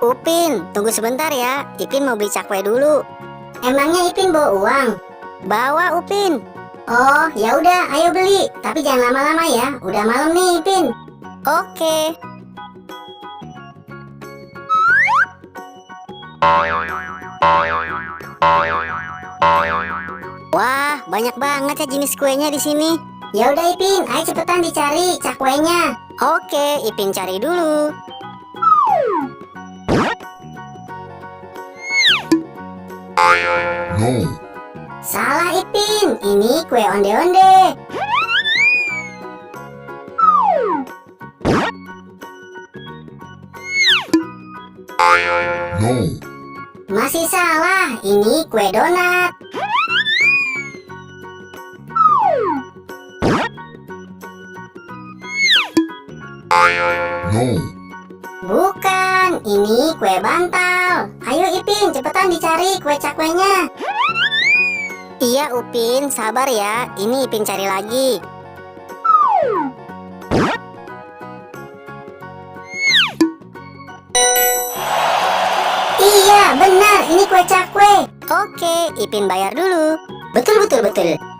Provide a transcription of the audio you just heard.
Upin, tunggu sebentar ya. Ipin mau beli cakwe dulu. Emangnya Ipin bawa uang? Bawa, Upin. Oh, ya udah, ayo beli. Tapi jangan lama-lama ya. Udah malam nih, Ipin. Oke. Wah, banyak banget ya jenis kuenya di sini. Ya udah Ipin, ayo cepetan dicari cakwenya. Oke, Ipin cari dulu. No. Salah Ipin, ini kue onde-onde. No. Masih salah, ini kue donat. No. Bukan, ini kue bantal. Ayo Ipin, cepetan dicari kue cakwenya. Iya, Upin, sabar ya. Ini Ipin cari lagi. Iya, benar, ini kue cakwe. Oke, Ipin bayar dulu. Betul, betul, betul.